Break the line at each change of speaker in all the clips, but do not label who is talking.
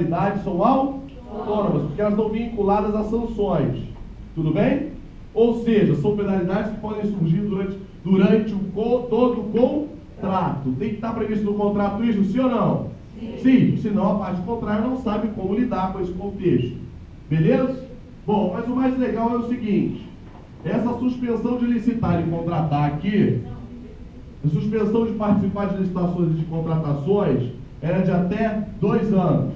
penalidades são autônomas, porque elas estão vinculadas a sanções. Tudo bem? Ou seja, são penalidades que podem surgir durante todo o contrato. Tem que estar previsto no contrato isso, sim ou não? Sim, senão a parte contrária não sabe como lidar com esse contexto. Beleza? Bom, mas o mais legal é o seguinte: essa suspensão de licitar e contratar aqui, a suspensão de participar de licitações e de contratações, era de até 2 anos.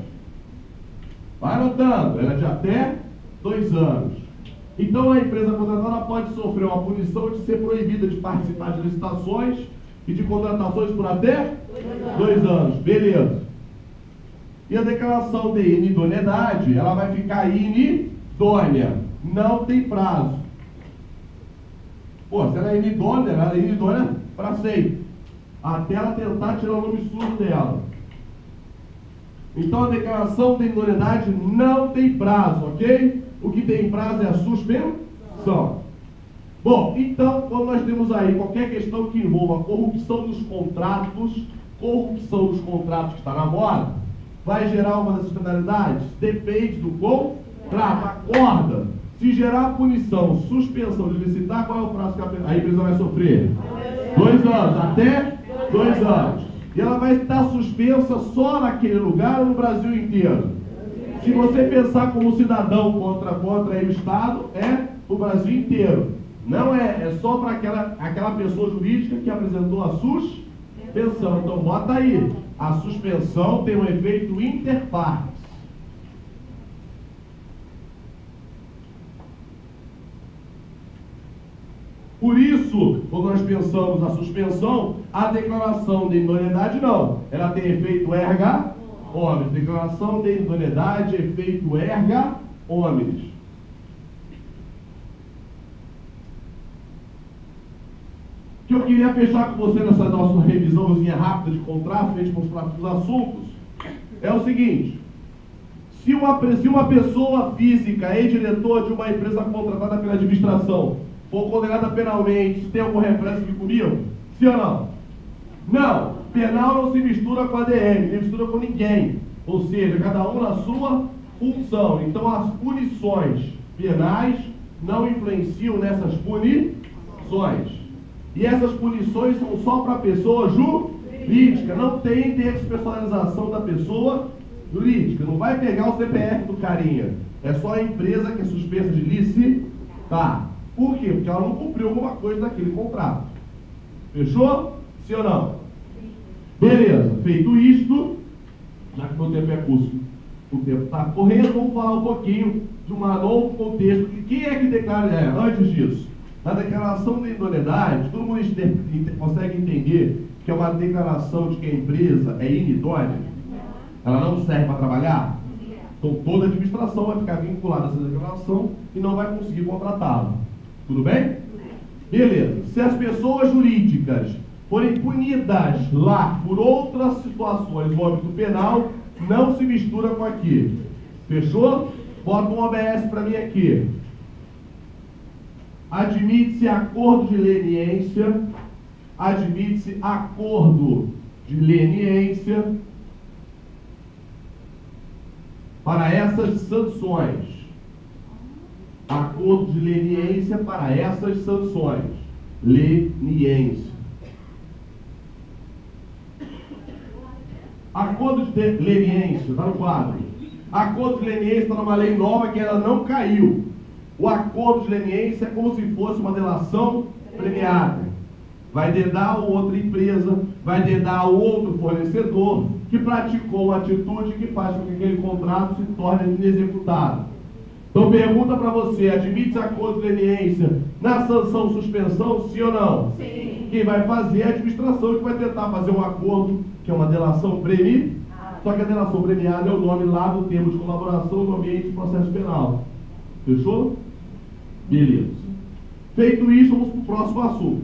Vai anotando, era de até 2 anos. Então a empresa contratada pode sofrer uma punição de ser proibida de participar de licitações e de contratações por até 2 anos. Beleza. E a declaração de inidoneidade, ela vai ficar inidônea. Não tem prazo. Pô, se ela é inidônea para sempre. Até ela tentar tirar o nome sujo dela. Então a declaração de inidoneidade não tem prazo, ok? O que tem prazo é a suspensão. Bom, então, quando nós temos aí qualquer questão que envolva corrupção dos contratos que está na moda, vai gerar uma dessas penalidades? Depende do contrato. Acorda. Se gerar punição, suspensão de licitar, qual é o prazo que a empresa vai sofrer? 2 anos, até 2 anos. E ela vai estar suspensa só naquele lugar ou no Brasil inteiro? Se você pensar como cidadão contra aí o Estado, é o Brasil inteiro. Não é só para aquela pessoa jurídica que apresentou a suspensão. Então bota aí, a suspensão tem um efeito inter partes. Por isso, quando nós pensamos na suspensão, a declaração de idoneidade não. Ela tem efeito erga omnes. Declaração de idoneidade, efeito erga omnes. O que eu queria fechar com você nessa nossa revisãozinha rápida de contrato, frente para os próximos assuntos, é o seguinte: se uma pessoa física e diretor de uma empresa contratada pela administração for condenada penalmente, tem algum reflexo aqui comigo? Sim ou não? Não. Penal não se mistura com a ADM, não mistura com ninguém. Ou seja, cada um na sua função. Então as punições penais não influenciam nessas punições. E essas punições são só para a pessoa jurídica. Não tem despersonalização da pessoa jurídica. Não vai pegar o CPF do carinha. É só a empresa que é suspensa de licitar. Por quê? Porque ela não cumpriu alguma coisa daquele contrato. Fechou? Sim ou não? Beleza. Feito isto, já que meu tempo é curto, o tempo está correndo, vamos falar um pouquinho de um novo contexto. Quem é que declara? Antes disso, na declaração de idoneidade, todo mundo consegue entender que é uma declaração de que a empresa é inidônea? Ela não serve para trabalhar? Então toda a administração vai ficar vinculada a essa declaração e não vai conseguir contratá-la. Tudo bem? Beleza. Se as pessoas jurídicas forem punidas lá por outras situações, o âmbito penal não se mistura com aqui. Fechou? Bota um OBS para mim aqui. Admite-se acordo de leniência. Admite-se acordo de leniência para essas sanções. Acordo de leniência para essas sanções. Leniência. Acordo de leniência, está no quadro. Acordo de leniência está numa lei nova que ela não caiu. O acordo de leniência é como se fosse uma delação premiada. Vai dedar outra empresa, vai dedar outro fornecedor que praticou uma atitude que faz com que aquele contrato se torne inexecutado. Então pergunta para você, admite acordo de leniência na sanção suspensão, sim ou não?
Sim.
Quem vai fazer é a administração que vai tentar fazer um acordo, que é uma delação premiada. Só que a delação premiada é o nome lá do termo de colaboração no ambiente de processo penal. Fechou? Beleza. Feito isso, vamos para o próximo assunto.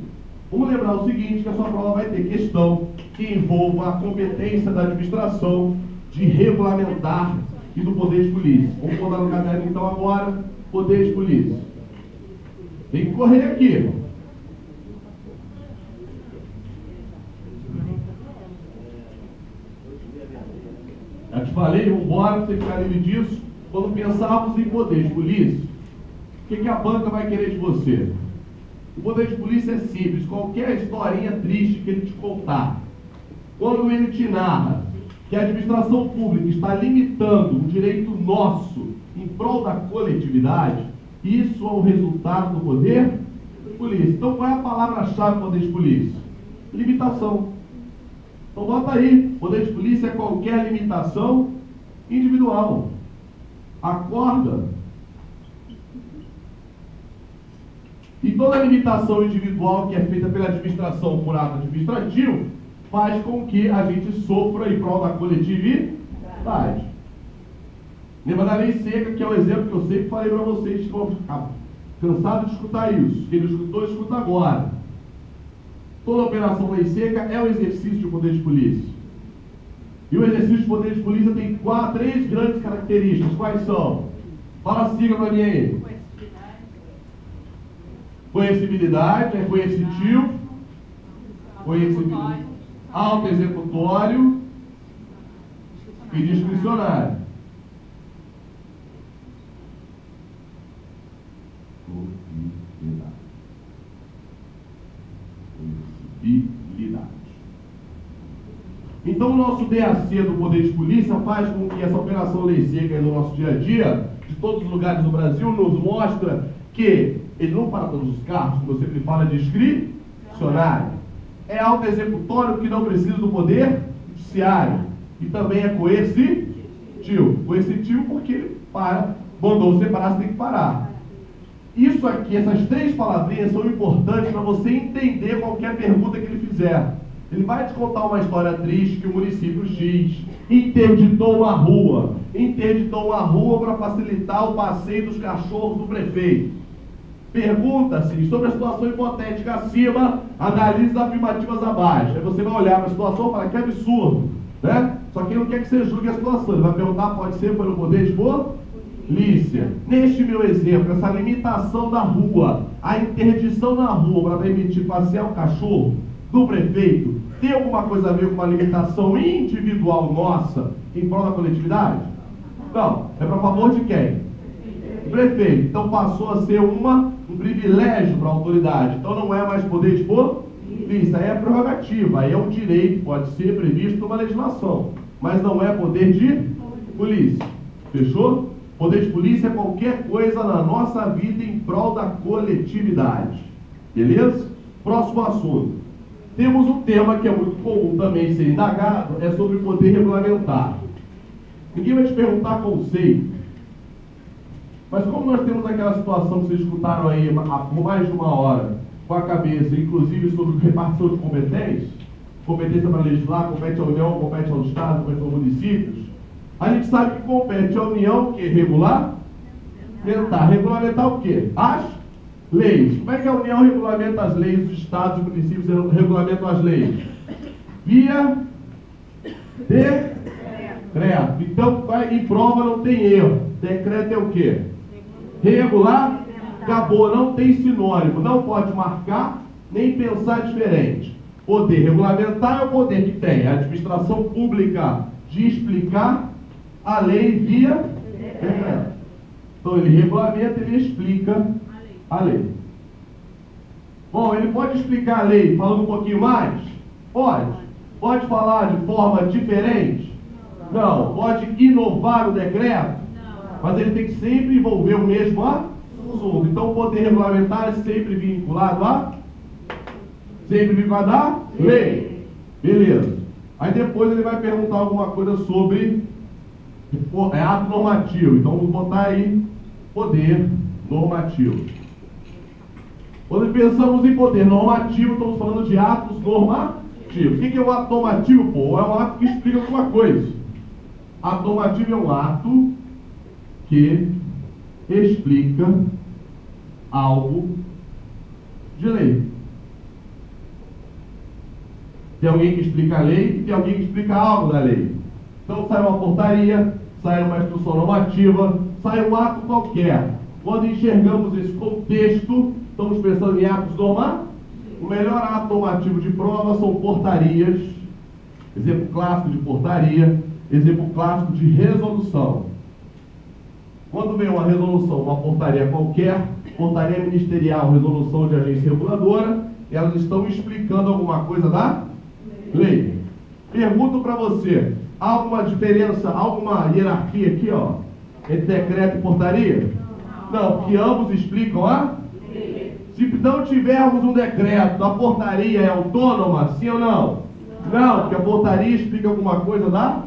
Vamos lembrar o seguinte, que a sua prova vai ter questão que envolva a competência da administração de regulamentar e do poder de polícia. Vamos botar no caderno então agora, poder de polícia. Tem que correr aqui. Já te falei, vamos embora, para você ficar livre disso. Quando pensarmos em poder de polícia, o que a banca vai querer de você? O poder de polícia é simples. Qualquer historinha triste que ele te contar, quando ele te narra que a administração pública está limitando um direito nosso em prol da coletividade, isso é o resultado do poder de polícia. Então, qual é a palavra-chave do poder de polícia? Limitação. Então, bota aí. Poder de polícia é qualquer limitação individual. Acorda. E toda limitação individual que é feita pela administração por ato administrativo faz com que a gente sofra em prol da coletividade. Lembra da lei seca, que é o exemplo que eu sempre falei para vocês, que estão cansados de escutar isso. Quem não escutou, escuta agora. Toda operação lei seca é o exercício de poder de polícia. E o exercício de poder de polícia tem três grandes características. Quais são? Fala a sigla para mim aí. Coercibilidade, é coercitivo, auto-executório e discricionário. Coercibilidade. Então, o nosso DAC do poder de polícia faz com que essa operação lei seca no nosso dia a dia, de todos os lugares do Brasil, nos mostra que ele não para todos os cargos, como eu sempre falo, é discricionário. É auto-executório, que não precisa do poder judiciário. E também é coercitivo. Coercitivo porque ele mandou você parar, você tem que parar. Isso aqui, essas três palavrinhas são importantes para você entender qualquer pergunta que ele fizer. Ele vai te contar uma história triste que o município X interditou uma rua para facilitar o passeio dos cachorros do prefeito. Pergunta-se sobre a situação hipotética acima, analise as afirmativas abaixo. Aí você vai olhar para a situação e falar que absurdo, né? Só que ele não quer que você julgue a situação. Ele vai perguntar, pode ser pelo poder de polícia. Neste meu exemplo, essa limitação da rua, a interdição na rua para permitir passear o cachorro do prefeito, tem alguma coisa a ver com uma limitação individual nossa em prol da coletividade? Não. É para favor de quem? O prefeito. Então passou a ser um privilégio para a autoridade. Então não é mais poder de polícia, aí é prerrogativa, aí é um direito, pode ser previsto numa legislação, mas não é poder de polícia. Fechou? Poder de polícia é qualquer coisa na nossa vida em prol da coletividade. Beleza? Próximo assunto. Temos um tema que é muito comum também ser indagado, é sobre poder regulamentar. Ninguém vai te perguntar conceito, mas como nós temos aquela situação que vocês escutaram aí por mais de uma hora, com a cabeça, inclusive sobre repartição de competência para legislar, compete à União, compete ao Estado, compete aos municípios, a gente sabe que compete à União, que regulamentar. Regulamentar o quê? As leis. Como é que a União regulamenta as leis, os estados e municípios regulamentam as leis? Via decreto. Então, em prova não tem erro. Decreto é o quê? Regular, acabou, não tem sinônimo. Não pode marcar, nem pensar diferente. Poder regulamentar é o poder que tem a administração pública de explicar a lei via decreto. Então, ele regulamenta, ele explica a lei. Bom, ele pode explicar a lei falando um pouquinho mais? Pode. Pode falar de forma diferente? Não. Pode inovar o decreto? Mas ele tem que sempre envolver o mesmo assunto. Então o poder regulamentar é sempre vinculado a lei. Beleza. Aí depois ele vai perguntar alguma coisa sobre ato normativo. Então vamos botar aí poder normativo. Quando pensamos em poder normativo, estamos falando de atos normativos. O que é um ato normativo? Pô, é um ato que explica alguma coisa. Ato normativo é um ato que explica algo de lei. Tem alguém que explica a lei e tem alguém que explica algo da lei. Então sai uma portaria, sai uma instrução normativa, sai um ato qualquer. Quando enxergamos esse contexto, estamos pensando em atos normativos. O melhor ato normativo de prova são portarias. Exemplo clássico de portaria Exemplo clássico de resolução. Quando vem uma resolução, uma portaria qualquer, portaria ministerial, resolução de agência reguladora, elas estão explicando alguma coisa da lei. Pergunto para você, há alguma diferença, alguma hierarquia aqui, ó, entre decreto e portaria? Não, porque ambos explicam a lei. Se não tivermos um decreto, a portaria é autônoma, sim ou não? Não, porque a portaria explica alguma coisa da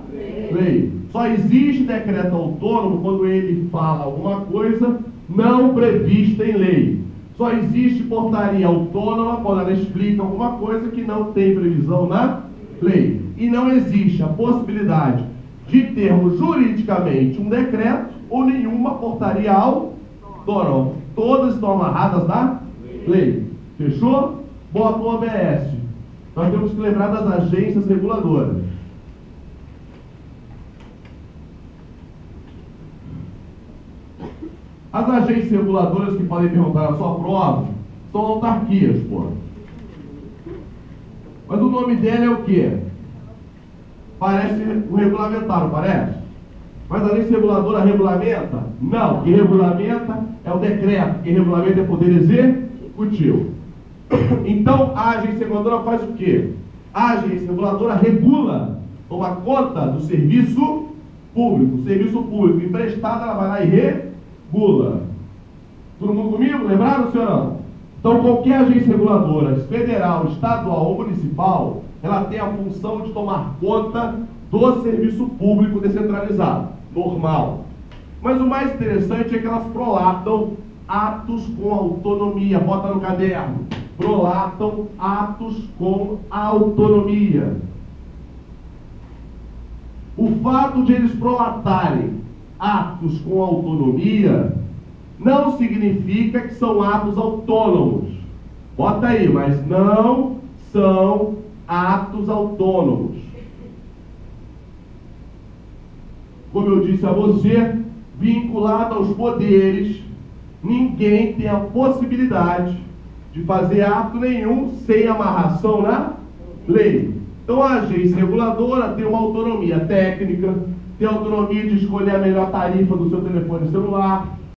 lei. Só existe decreto autônomo quando ele fala alguma coisa não prevista em lei. Só existe portaria autônoma quando ela explica alguma coisa que não tem previsão na lei. E não existe a possibilidade de termos juridicamente um decreto ou nenhuma portaria autônoma. Todas estão amarradas na lei. Fechou? Bota o OBS. Nós temos que lembrar das agências reguladoras. As agências reguladoras que podem perguntar na sua prova são autarquias, pô. Mas o nome dela é o quê? Parece um regulamentar, não parece? Mas a agência reguladora regulamenta? Não, quem regulamenta é o decreto, quem regulamenta é o poder executivo. Então a agência reguladora faz o quê? A agência reguladora regula, toma conta do serviço público. O serviço público emprestado, ela vai lá e regula. Todo mundo comigo? Lembraram, senhor não? Então qualquer agência reguladora, federal, estadual ou municipal, ela tem a função de tomar conta do serviço público descentralizado, normal. Mas o mais interessante é que elas prolatam atos com autonomia. Bota no caderno. Prolatam atos com autonomia. O fato de eles prolatarem atos com autonomia não significa que são atos autônomos. Bota aí, mas não são atos autônomos. Como eu disse a você, vinculado aos poderes, ninguém tem a possibilidade de fazer ato nenhum sem amarração na lei. Então a agência reguladora tem uma autonomia técnica, tem autonomia de escolher a melhor tarifa do seu telefone celular,